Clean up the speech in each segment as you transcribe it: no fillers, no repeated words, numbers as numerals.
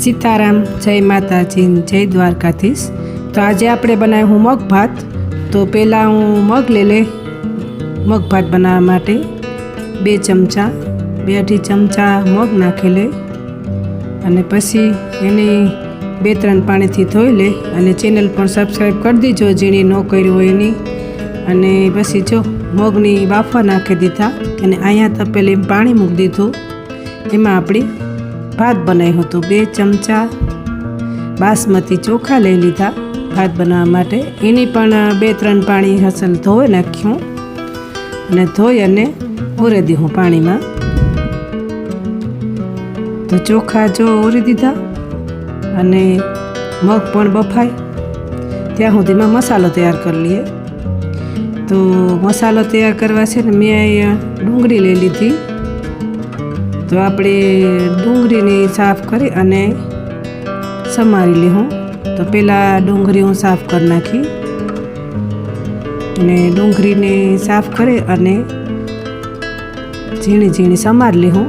सीताराम, जय माताजी, जय द्वारकाधीश। तो आज આપણે બનાવ્યું હું મગ ભાત। તો પહેલાં હું મગ લઈ લે મગ ભાત બનાવવા માટે 2 ચમચા 2-2.5 ચમચા મગ નાખી લે અને પછી એને 2-3 પાણીથી ધોઈ લે અને ચેનલ પણ સબસ્ક્રાઈબ કરી દીજો જેની ન કર્યું હોય એની। અને પછી જો મગની બાફા નાખી દીધા અને અહીંયા તપેલી પાણી મૂકી દીધું। એમાં આપણી भात बनाव्યું હતું। 2 चमचा बासमती चोखा लई लीधा भात बनाववा माटे। एनी पण 2-3 पाणी हसल धोई नाख्યું અને ધોઈ અને ઓરી દીધું પાણીમાં। તો ચોખા જો ઓરી દીધા અને મગ પણ બફાય ત્યાં સુધીમાં મસાલો તૈયાર કરી લઈએ। તો મસાલો તૈયાર કરવા છે ને મેં અહીંયા ડુંગળી લઈ લીધી। तो આપણે ડુંગળીને સાફ કરી અને સમારી લેવું। તો પહેલાં ડુંગળી હું સાફ કરી નાખી અને ડુંગળીને સાફ કરી અને ઝીણી ઝીણી સમારી લેવું।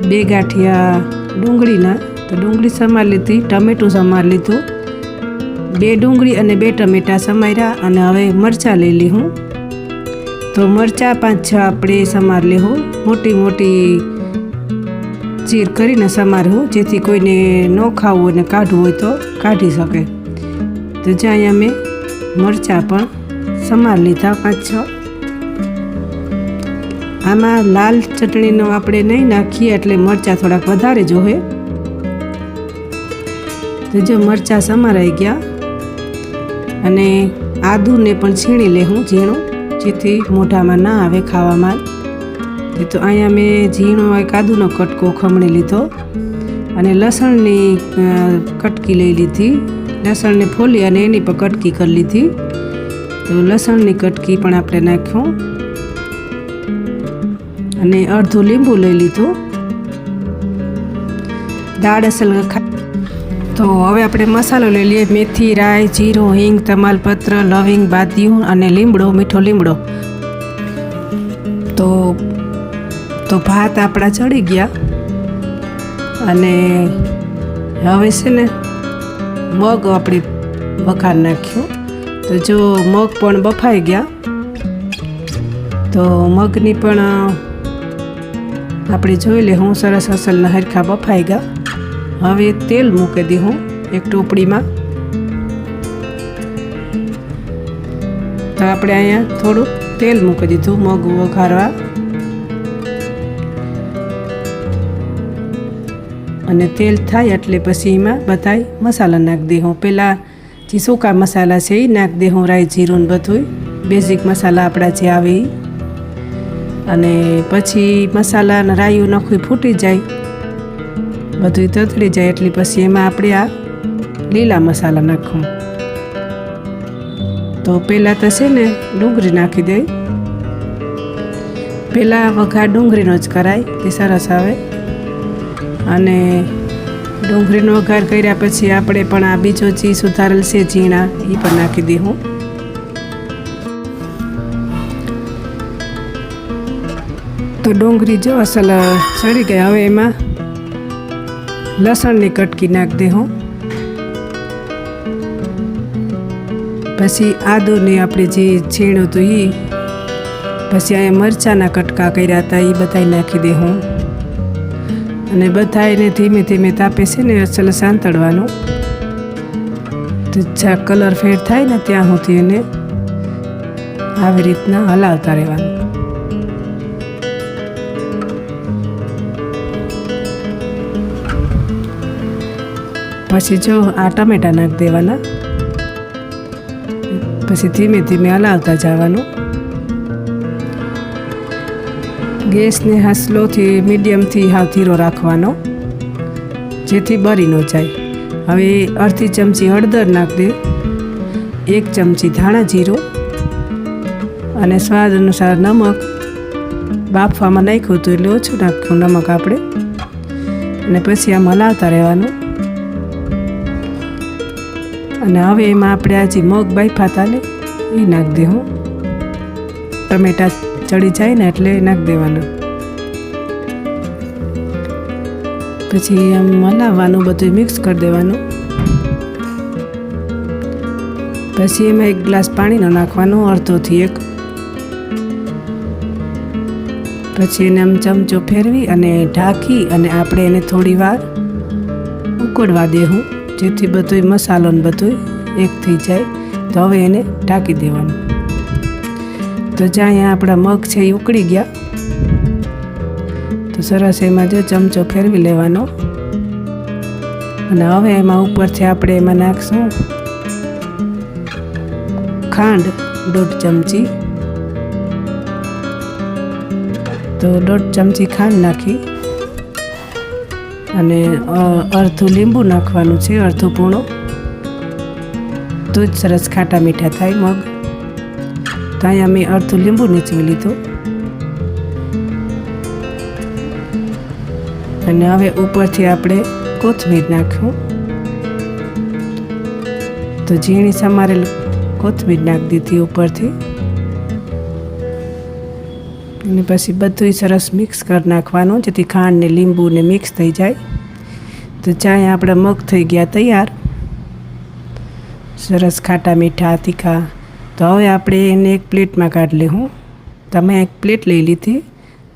2 ગાંઠિયા ડુંગળીના તો ડુંગળી સમારી લીધી, ટમેટું સમારી લીધું। 2 ડુંગળી અને 2 ટમેટા સમાર્યા અને હવે મરચાં લઈ લેવું। तो मरचा 5-6 આપણે સમાર લેવું। મોટી મોટી ચીર કરીને સમારવું જેથી કોઈને ન ખાવું હોય ને કાઢવું હોય તો કાઢી શકે। તો જ્યાં અહીંયા મેં મરચાં પણ સમાર લીધા 5-6। આમાં લાલ ચટણીનો આપણે નહીં નાખીએ એટલે મરચાં થોડાક વધારે જોઈએ। તો જો મરચાં સમારાઈ ગયા અને આદુને પણ છીણી લેવું ઝીણું જેથી મોઢામાં ના આવે ખાવામાં। તો અહીંયા મેં ઝીણો એક આદુનો કટકો ખમણી લીધો અને લસણની કટકી લઈ લીધી। લસણને ફોલી અને એની પર કટકી કરી લીધી। તો લસણની કટકી પણ આપણે નાખ્યું અને અડધું લીંબુ લઈ લીધું। દાળ અસલ તો હવે આપણે મસાલો લઈ લઈએ। મેથી, રાઈ, જીરું, હિંગ, તમાલપત્ર, લવિંગ, બાદિયું અને લીમડો, મીઠો લીમડો। તો ભાત આપણા ચડી ગયા અને હવે છે ને મગ આપણે વઘાર નાખ્યું। તો જો મગ પણ બફાઈ ગયા તો મગની પણ આપણે જોઈ લેવું સરસ અસલના હરખા બફાઈ ગયા। હવે તેલ મૂકી દીધું એક ટોપડીમાં। તો આપણે અહીંયા થોડું તેલ મૂકી દીધું મગ વઘારવા અને તેલ થાય એટલે પછી એમાં બધાય મસાલા નાખી દઉં। પહેલાં જે સૂકા મસાલા છે એ નાખી દઉં, રાઈ, જીરું ને બધું બેઝિક મસાલા આપણા જે આવે એ। અને પછી મસાલા અને રાયું નાખી ફૂટી જાય બધું તતડી જાય એટલે પછી એમાં આપણે આ લીલા મસાલા નાખવું। તો પહેલાં તો છે ને ડુંગળી નાખી દઈ। પહેલાં વઘાર ડુંગળીનો જ કરાય તે સરસ આવે અને ડુંગળીનો વઘાર કર્યા પછી આપણે પણ આ બીજો ચી સુધારેલ છે ઝીણા એ પણ નાખી દઉં। તો ડુંગળી જો અસલ ચડી ગઈ। હવે એમાં લસણની કટકી નાખી દેવું। પછી આદુને આપણે જે છીણ્યું હતું એ પછી અહીંયા મરચાંના કટકા કર્યા હતા એ બધાય નાખી દેવું અને બધાને ધીમે ધીમે તાપે છે ને અસલ સાંતળવાનું। તો જ્યાં કલર ફેર થાય ને ત્યાં સુધી એને આવી રીતના હલાવતા રહેવાનું। પછી જો આ ટમેટા નાખી દેવાના પછી ધીમે ધીમે હલાવતા જવાનું। ગેસને હા સ્લોથી મીડિયમથી હાવ ધીરો રાખવાનો જેથી બળી ન જાય। હવે અડધી ચમચી હળદર નાખી દે, 1 ચમચી ધાણા જીરું અને સ્વાદ અનુસાર નમક। બાફવામાં નાખ્યું હતું એટલે ઓછું નાખ્યું નમક આપણે અને પછી આમ હલાવતા રહેવાનું। અને હવે એમાં આપણે આ જે મગ બાફ્યા હતા ને એ નાખી દેવું। ટમેટા ચડી જાય ને એટલે નાખી દેવાના। પછી આમ હલાવવાનું, બધું મિક્સ કરી દેવાનું. પછી એમાં 1 ગ્લાસ પાણીનો નાખવાનો, અડધોથી 1. પછી એને આમ ચમચો ફેરવી અને ઢાંકી અને આપણે એને થોડી વાર ઉકળવા દેવું, જેથી બધોય મસાલો ને બધું એક થઈ જાય. તો હવે એને ઢાંકી દેવાનું. તો જ્યાં અહીંયા આપણા મગ છે એ ઉકળી ગયા. તો સરસ એમાં જો ચમચો ફેરવી લેવાનો. અને હવે એમાં ઉપરથી આપણે એમાં નાખશું ખાંડ 1.5 ચમચી. તો 1.5 ચમચી ખાંડ નાખી અને અડધું લીંબુ નાખવાનું છે, અડધું પૂણો. તો જ સરસ ખાટા મીઠા થાય મગ. તો અહીંયા મેં અડધું લીંબુ નીચવી લીધું. અને હવે ઉપરથી આપણે કોથમીર નાખવું. તો ઝીણી સમારેલ કોથમીર નાખી દીધી ઉપરથી. અને પછી બધું સરસ મિક્સ કરી નાખવાનું, જેથી ખાંડ ને લીંબુ ને મિક્સ થઈ જાય. તો ચાય આપણા મગ થઈ ગયા તૈયાર, સરસ ખાટા મીઠા તીખા. તો હવે આપણે એને એક પ્લેટમાં કાઢી લેવું. તમે એક પ્લેટ લઈ લીધી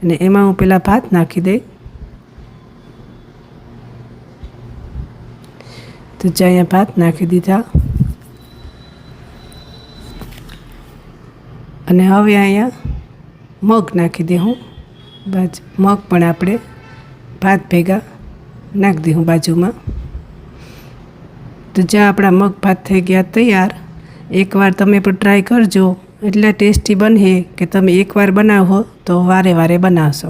અને એમાં હું પહેલાં ભાત નાખી દઈ. તો ચાય ભાત નાખી દીધા. અને હવે અહીંયા મગ નાખી દેવું. મગ પણ આપણે ભાત ભેગા નાખી દઉં બાજુમાં. તો જ્યાં આપણા મગ ભાત થઈ ગયા તૈયાર. એકવાર તમે પણ ટ્રાય કરજો, એટલા ટેસ્ટી બનશે કે તમે એકવાર બનાવો તો વારે વારે બનાવશો.